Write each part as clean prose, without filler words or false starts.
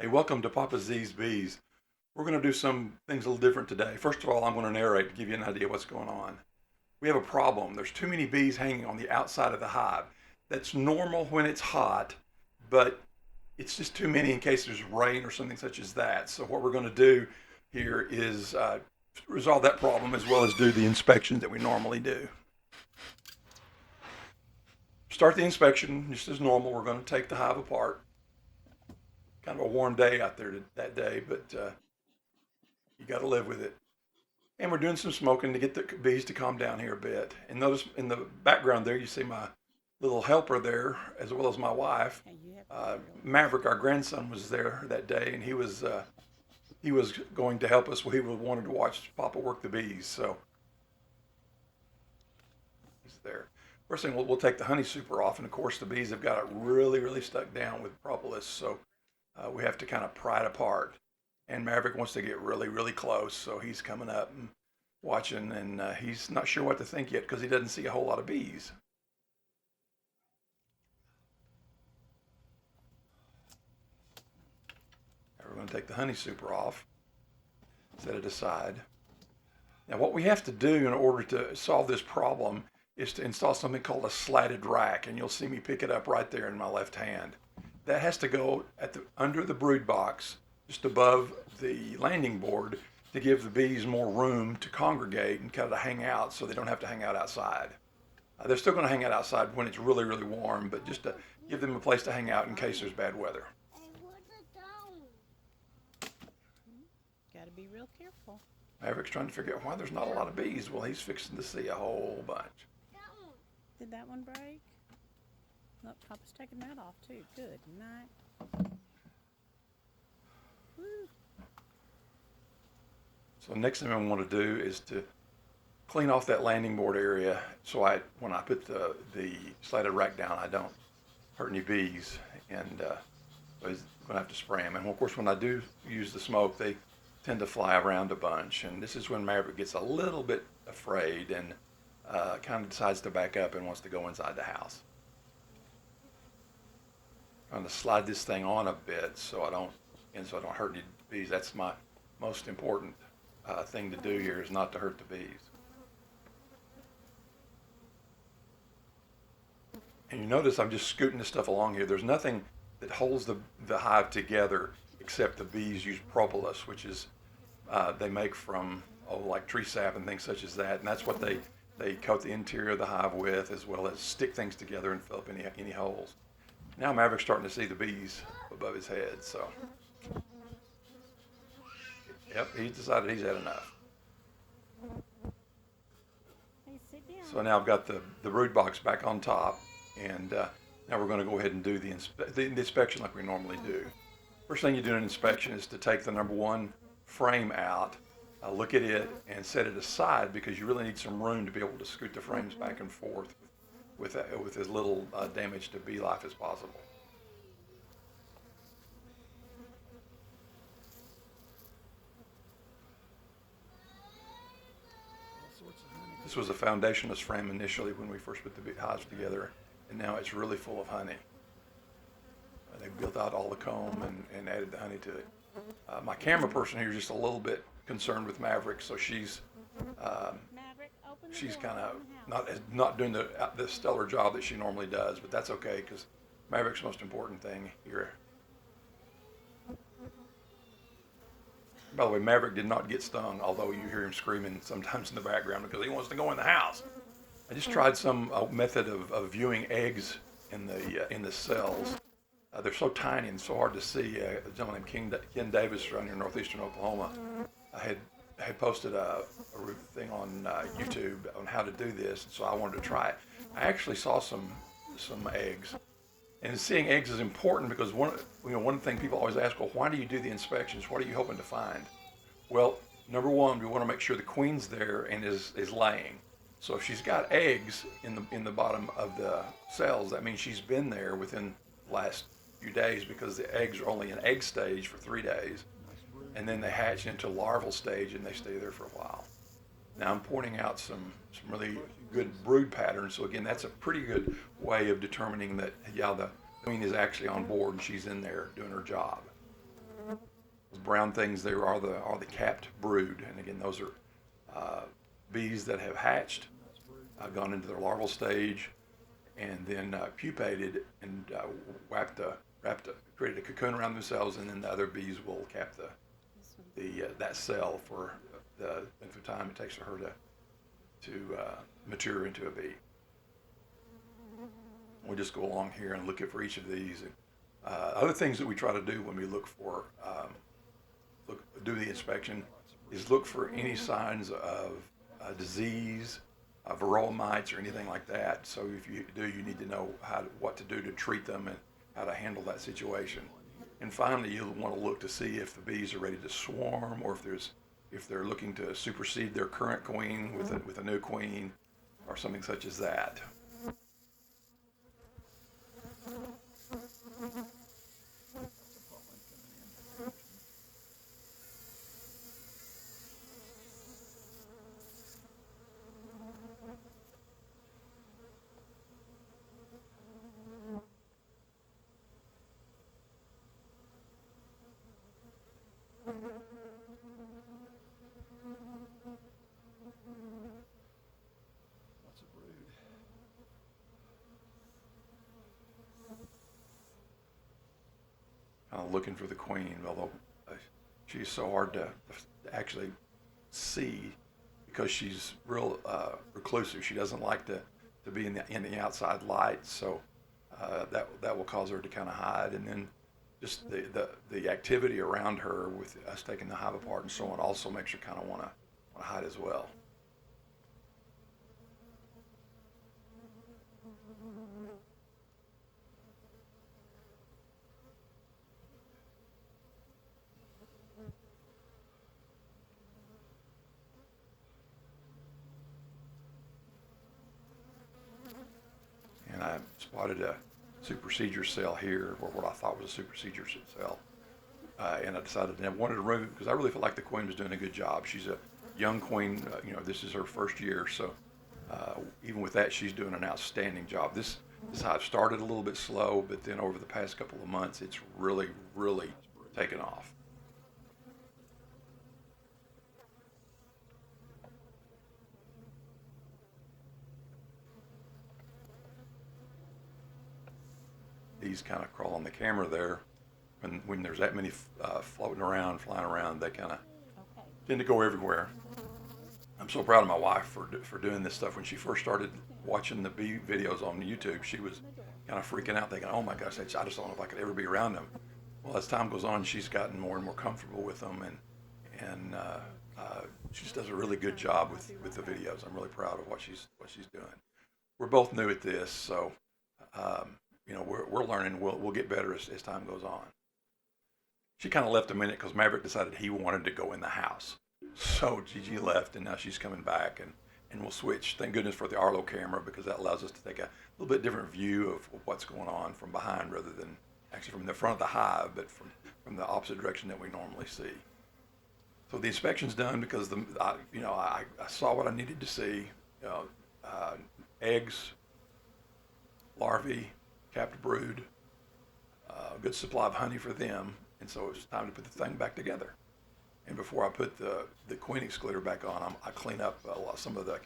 Hey, welcome to Papa Z's Bees. We're going to do some things a little different today. First of all, I'm going to narrate to give you an idea what's going on. We have a problem. There's too many bees hanging on the outside of the hive. That's normal when it's hot, but it's just too many in case there's rain or something such as that. So what we're going to do here is resolve that problem as well as do the inspections that we normally do. Start the inspection just as normal. We're going to take the hive apart. Kind of a warm day out there that day, but you got to live with it. And we're doing some smoking to get the bees to calm down here a bit. And notice in the background there, you see my little helper there, as well as my wife. Maverick, our grandson, was there that day, and he was going to help us. He wanted to watch Papa work the bees, so he's there. First thing, we'll take the honey super off, and of course the bees have got it really, really stuck down with propolis, so we have to kind of pry it apart. And Maverick wants to get really, really close, so he's coming up and watching, and he's not sure what to think yet because he doesn't see a whole lot of bees. Now we're going to take the honey super off, set it aside. Now what we have to do in order to solve this problem is to install something called a slatted rack, and you'll see me pick it up right there in my left hand. That has to go under the brood box, just above the landing board, to give the bees more room to congregate and kind of hang out so they don't have to hang out outside. They're still going to hang out outside when it's really, really warm, but just to give them a place to hang out in case there's bad weather. Got to be real careful. Maverick's trying to figure out why there's not a lot of bees. Well, he's fixing to see a whole bunch. Did that one break? Look, Papa's taking that off too. Good night. Woo. So the next thing I want to do is to clean off that landing board area so when I put the slatted rack down, I don't hurt any bees, and so he's going to have to spray them. And of course, when I do use the smoke, they tend to fly around a bunch, and this is when Maverick gets a little bit afraid and kind of decides to back up and wants to go inside the house. I'm going to slide this thing on a bit so I don't hurt any bees. That's my most important thing to do here, is not to hurt the bees. And you notice I'm just scooting this stuff along here. There's nothing that holds the hive together except the bees use propolis, which is they make from like tree sap and things such as that, and that's what they coat the interior of the hive with, as well as stick things together and fill up any holes. Now Maverick's starting to see the bees above his head, so yep, he's decided he's had enough. Hey, sit down. So now I've got the brood box back on top, and now we're going to go ahead and do the inspection like we normally do. First thing you do in an inspection is to take the number one frame out, look at it, and set it aside, because you really need some room to be able to scoot the frames back and forth with as little damage to bee life as possible. This was a foundationless frame initially when we first put the hives together, and now it's really full of honey. They built out all the comb and added the honey to it. My camera person here is just a little bit concerned with Maverick, so she's kind of not doing the stellar job that she normally does, but that's okay, because Maverick's the most important thing here. By the way, Maverick did not get stung, although you hear him screaming sometimes in the background because he wants to go in the house. I just tried some method of viewing eggs in the cells. They're so tiny and so hard to see. A gentleman named Ken Davis around here in northeastern Oklahoma had posted a thing on YouTube on how to do this, and so I wanted to try it. I actually saw some eggs, and seeing eggs is important because one thing people always ask, well, why do you do the inspections? What are you hoping to find? Well, number one, we want to make sure the queen's there and is laying. So if she's got eggs in the bottom of the cells, that means she's been there within the last few days, because the eggs are only in egg stage for 3 days, and then they hatch into larval stage and they stay there for a while. Now I'm pointing out some really good brood patterns, so again, that's a pretty good way of determining that, yeah, the queen is actually on board and she's in there doing her job. Those brown things there are the capped brood, and again, those are bees that have hatched, gone into their larval stage, and then pupated and created a cocoon around themselves, and then the other bees will cap that cell for the length of time it takes for her to mature into a bee. We'll just go along here and look at for each of these. Other things that we try to do when we look for do the inspection is look for any signs of disease, varroa mites, or anything like that. So if you do, you need to know what to do to treat them and how to handle that situation. And finally, you'll want to look to see if the bees are ready to swarm, or if they're looking to supersede their current queen with a new queen, or something such as that. Lots of brood. Looking for the queen, although she's so hard to actually see because she's real reclusive. She doesn't like to be in the outside light, so that will cause her to kind of hide. And then just the activity around her with us taking the hive apart and so on also makes her kind of want to hide as well. And I spotted a supersedure cell here, or what I thought was a supersedure cell. And I decided I wanted to remove it because I really felt like the queen was doing a good job. She's a young queen, this is her first year, so even with that, she's doing an outstanding job. This hive started a little bit slow, but then over the past couple of months, it's really, really taken off. These kind of crawl on the camera there. When there's that many floating around, flying around, they kind of tend to go everywhere. I'm so proud of my wife for doing this stuff. When she first started watching the bee videos on YouTube, she was kind of freaking out, thinking, "Oh my gosh, I just don't know if I could ever be around them." Well, as time goes on, she's gotten more and more comfortable with them, and she just does a really good job with the videos. I'm really proud of what she's doing. We're both new at this, so we're learning. We'll get better as time goes on. She kind of left a minute because Maverick decided he wanted to go in the house. So Gigi left, and now she's coming back, and we'll switch. Thank goodness for the Arlo camera, because that allows us to take a little bit different view of what's going on from behind, rather than actually from the front of the hive, but from the opposite direction that we normally see. So the inspection's done because I saw what I needed to see. Eggs, larvae, capped brood, a good supply of honey for them, and so it was time to put the thing back together. And before I put the queen excluder back on, I clean up some of the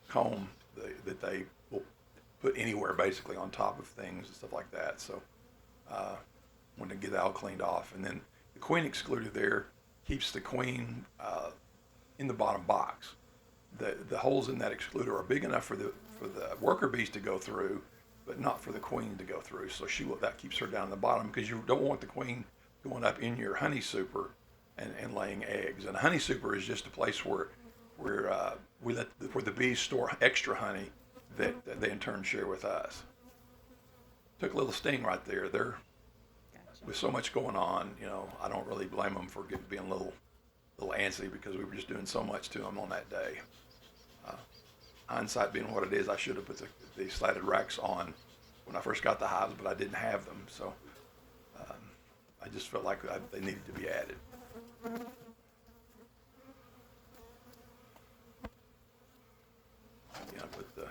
comb that they will put anywhere, basically on top of things and stuff like that. So wanted to get that all cleaned off, and then the queen excluder there keeps the queen in the bottom box. The holes in that excluder are big enough for the worker bees to go through, but not for the queen to go through. So that keeps her down in the bottom, because you don't want the queen going up in your honey super and laying eggs. And a honey super is just a place where the bees store extra honey that they in turn share with us. Took a little sting right there. They're with so much going on, I don't really blame them for being a little antsy, because we were just doing so much to them on that day. Hindsight being what it is, I should have put the slatted racks on when I first got the hives, but I didn't have them, so I just felt like they needed to be added. Again, I put the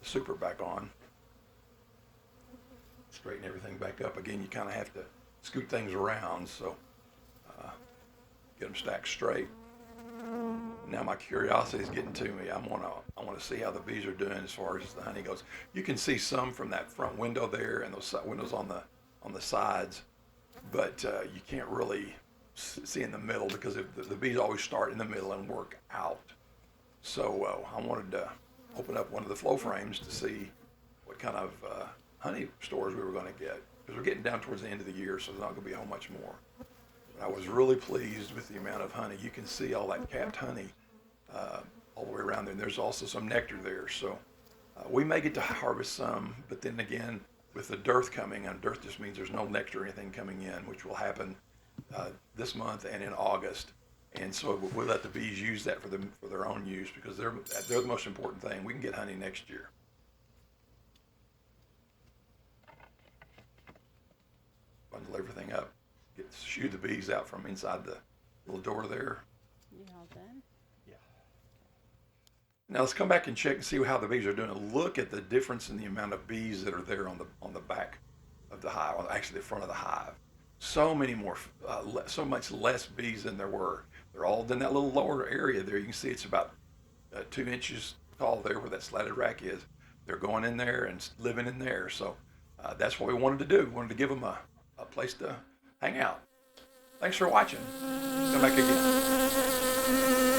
super back on, straighten everything back up. Again, you kind of have to scoot things around, so get them stacked straight. Now my curiosity is getting to me. I want to see how the bees are doing as far as the honey goes. You can see some from that front window there and those windows on the sides, but you can't really see in the middle because the bees always start in the middle and work out. So I wanted to open up one of the flow frames to see what kind of honey stores we were going to get, because we're getting down towards the end of the year, so there's not going to be a whole much more. But I was really pleased with the amount of honey. You can see all that capped honey all the way around there, and there's also some nectar there. So we may get to harvest some, but then again, with the dearth coming, and dearth just means there's no nectar or anything coming in, which will happen this month and in August. And so we'll let the bees use that for their own use, because they're the most important thing. We can get honey next year. Bundle everything up, shoo the bees out from inside the little door there. You all done? Yeah. Now let's come back and check and see how the bees are doing. Look at the difference in the amount of bees that are there on the back of the hive, actually the front of the hive. So many more, so much less bees than there were. They're all in that little lower area there. You can see it's about 2 inches tall there where that slatted rack is. They're going in there and living in there. So that's what we wanted to do. We wanted to give them a place to hang out. Thanks for watching. Come back again.